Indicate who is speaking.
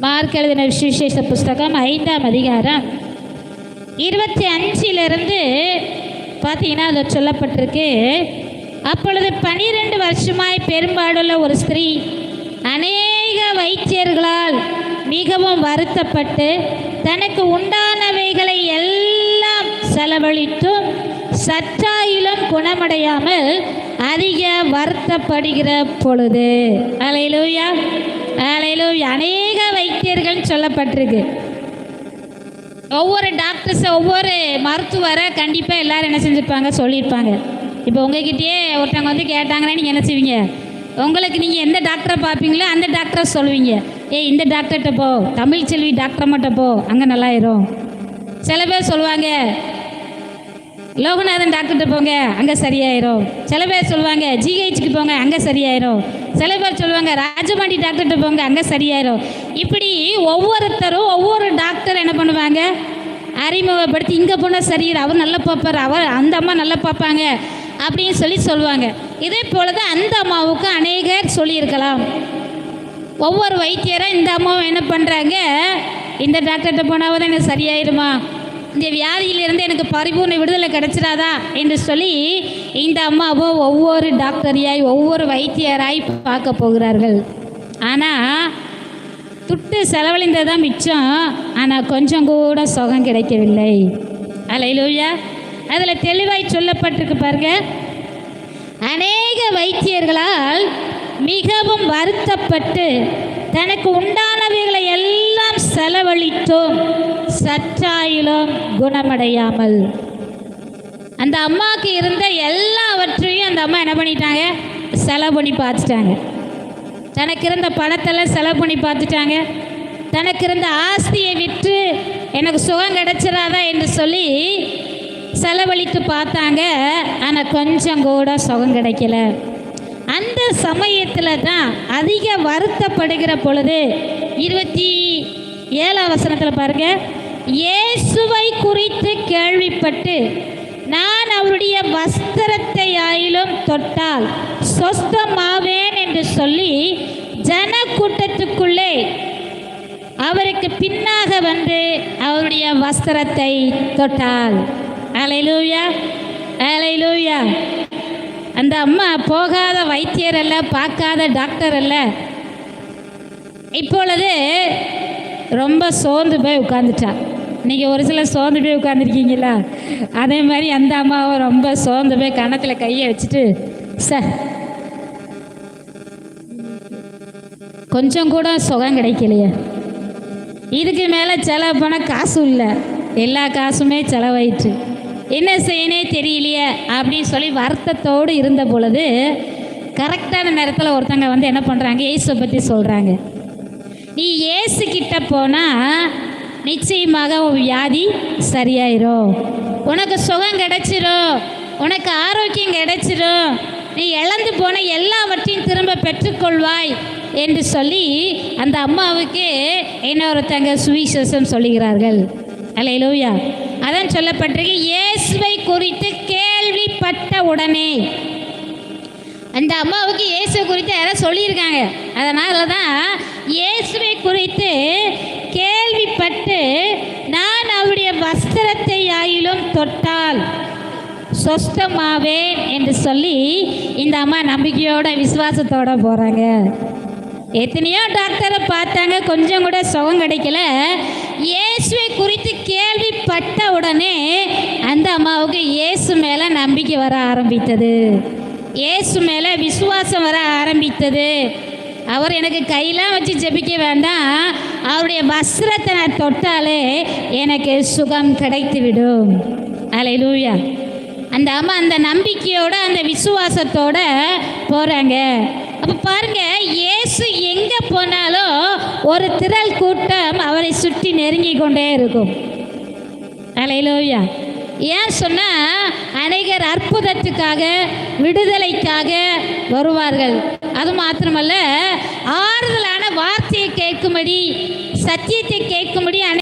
Speaker 1: Mark எழுதின சுவிசேஷ புஸ்தகம் 5ஆம் அதிகாரம் 25 பார்த்தீங்கன்னா அதில் சொல்லப்பட்டிருக்கு. அப்பொழுது 12 வருஷமாய் பெரும்பாடுள்ள ஒரு ஸ்திரீ அநேக வைத்தியர்களால் மிகவும் வருத்தப்பட்டு தனக்கு உண்டானவைகளை எல்லாம் செலவழித்தும் சற்றாயிலும் குணமடையாமல் அதிக வருத்தப்படுகிற பொழுது, அல்லேலூயா அல்லேலூயா, அநேக வைத்தியர்கள் சொல்லப்பட்டிருக்கு. ஒவ்வொரு டாக்டர்ஸை ஒவ்வொரு மருத்துவரை கண்டிப்பாக எல்லோரும் என்ன செஞ்சுருப்பாங்க, சொல்லியிருப்பாங்க. இப்போ உங்ககிட்டயே ஒருத்தவங்க வந்து கேட்டாங்கன்னா நீங்கள் என்ன செய்வீங்க? உங்களுக்கு நீங்கள் எந்த டாக்டரை பார்ப்பீங்களோ அந்த டாக்டரை சொல்லுவீங்க. இந்த டாக்டர்கிட்ட போ, தமிழ் செல்வி டாக்டர் மட்டும் போ, அங்கே நல்லாயிரும். சில பேர் சொல்லுவாங்க லோகநாதன் டாக்டர்கிட்ட போங்க, அங்கே சரியாயிரும். சில பேர் சொல்லுவாங்க ஜிஹெச்சுக்கு போங்க, அங்கே சரியாயிரும். சில பேர் சொல்லுவாங்க ராஜபாண்டி டாக்டர்கிட்ட போங்க, அங்கே சரியாயிரும். இப்படி ஒவ்வொருத்தரும் ஒவ்வொரு டாக்டர் என்ன பண்ணுவாங்க, அறிமுகப்படுத்தி இங்கே போனால் சரியாயிரும், அவர் நல்லா பார்ப்பார், அவர் அந்த அம்மா நல்லா பார்ப்பாங்க அப்படின்னு சொல்லுவாங்க. இதே போல தான் அந்த அம்மாவுக்கு அநேகர் சொல்லியிருக்கலாம். ஒவ்வொரு வைத்தியரும் இந்த அம்மாவும் என்ன பண்ணுறாங்க, இந்த டாக்டர்கிட்ட போனாவது தான் எனக்கு சரியாயிருமா, இந்த வியாதியிலிருந்து எனக்கு பரிபூர்ண விடுதலை கிடைச்சிடாதா என்று சொல்லி இந்த அம்மாவோ ஒவ்வொரு டாக்டரையாய் ஒவ்வொரு வைத்தியராய் பார்க்க போகிறார்கள். ஆனால் துட்டு செலவழிந்ததான் மிச்சம், ஆனால் கொஞ்சம் கூட சுகம் கிடைக்கவில்லை. அல்லேலூயா. அதில் தெளிவாய் சொல்லப்பட்டிருக்கு பாருங்க, அநேக வைத்தியர்களால் மிகவும் வருத்தப்பட்டு தனக்கு உண்டானவைகளை எல்லாம் செலவழித்தும் சற்றாயிலும் குணமடையாமல். அந்த அம்மாவுக்கு இருந்த எல்லாவற்றையும் அந்த அம்மா என்ன பண்ணிட்டாங்க, செலவு பண்ணி பார்த்துட்டாங்க. தனக்கு இருந்த பணத்தெல்லாம் செலவு பண்ணி பார்த்துட்டாங்க. தனக்கு இருந்த ஆஸ்தியை விற்று எனக்கு சுகம் கிடைச்சிடாதா என்று சொல்லி செலவழித்து பார்த்தாங்க. ஆனால் கொஞ்சம் கூட சுகம் கிடைக்கல. அந்த சமயத்தில் தான் அதிக வருத்தப்படுகிற பொழுது 27ஆம் வசனத்தில் பாருங்க, இயேசுவை குறித்து கேள்விப்பட்டு நான் அவருடைய வஸ்திரத்தை ஆயிலும் தொட்டால் சொஸ்தமாவேன் என்று சொல்லி ஜன கூட்டத்துக்குள்ளே அவருக்கு பின்னாக வந்து அவருடைய வஸ்திரத்தை தொட்டாள். அல்லேலூயா அல்லேலூயா. அந்த அம்மா போகாத வைத்தியர் அல்ல, பார்க்காத டாக்டர் அல்ல. இப்பொழுது ரொம்ப சோர்ந்து போய் உட்காந்துட்டா. இன்றைக்கி ஒரு சிலர் சோர்ந்து போய் உட்காந்துருக்கீங்களா? அதே மாதிரி அந்த அம்மாவை ரொம்ப சோர்ந்து போய் கன்னத்தில் கையை வச்சுட்டு, சார் கொஞ்சம் கூட சுகம் கிடைக்கலையே, இதுக்கு மேலே செலவு பண்ண காசும் இல்லை, எல்லா காசுமே செலவாயிற்று, என்ன செய்யனே தெரியலையே அப்படின்னு சொல்லி வருத்தத்தோடு இருந்த பொழுது கரெக்டான நேரத்தில் ஒருத்தங்க வந்து என்ன பண்ணுறாங்க, இயேசுவை பற்றி சொல்கிறாங்க. நீ இயேசு கிட்ட போனால் நிச்சயமாக உன் வியாதி சரியாயிரும், உனக்கு சுகம் கிடைச்சிரும், உனக்கு ஆரோக்கியம் கிடைச்சிரும், நீ இழந்து போன எல்லாவற்றையும் திரும்ப பெற்றுக்கொள்வாய் என்று சொல்லி அந்த அம்மாவுக்கு இன்னொருத்தங்க சுவிசேஷம் சொல்லுகிறார்கள். அல்லேலூயா. அதான் சொல்லப்பட்டிருக்கு, இயேசுவை குறித்து கேள்விப்பட்ட உடனே. அந்த அம்மாவுக்கு இயேசு குறித்து யாராவது சொல்லியிருக்காங்க. அதனால தான் இயேசுவை குறித்து கேள்விப்பட்டு நான் அவருடைய வஸ்திரத்தை ஆயிலும் தொட்டால் சொஸ்தமாவேன் என்று சொல்லி இந்த அம்மா நம்பிக்கையோட விசுவாசத்தோடு போகிறாங்க. எத்தனையோ டாக்டரை பார்த்தாங்க, கொஞ்சம் கூட சுகம் கிடைக்கல. இயேசுவை குறித்து கேள்விப்பட்ட உடனே அந்த அம்மாவுக்கு இயேசு மேலே நம்பிக்கை வர ஆரம்பித்தது, இயேசு மேலே விசுவாசம் வர ஆரம்பித்தது. அவர் எனக்கு கையெல்லாம் வச்சு ஜெபிக்க வேண்டாம், அவருடைய வஸ்திரத்தை நான் தொட்டாலே எனக்கு சுகம் கிடைத்துவிடும். அல்லேலூயா. அந்த அம்மா அந்த நம்பிக்கையோட அந்த விசுவாசத்தோட போகிறாங்க. அப்போ பாருங்க, இயேசு எங்கே போனாலும் ஒரு திரள் கூட்டம் அவரை சுற்றி நெருங்கி கொண்டே இருக்கும். அல்லேலூயா. ஏன் சொன்னால் அநேகர் அற்புதத்துக்காக விடுதலைக்காக வருவார்கள். அது மாத்திரமல்ல, ஆறுதலான வார்த்தையை கேட்கும்படி, சத்தியத்தை கேட்கும்படி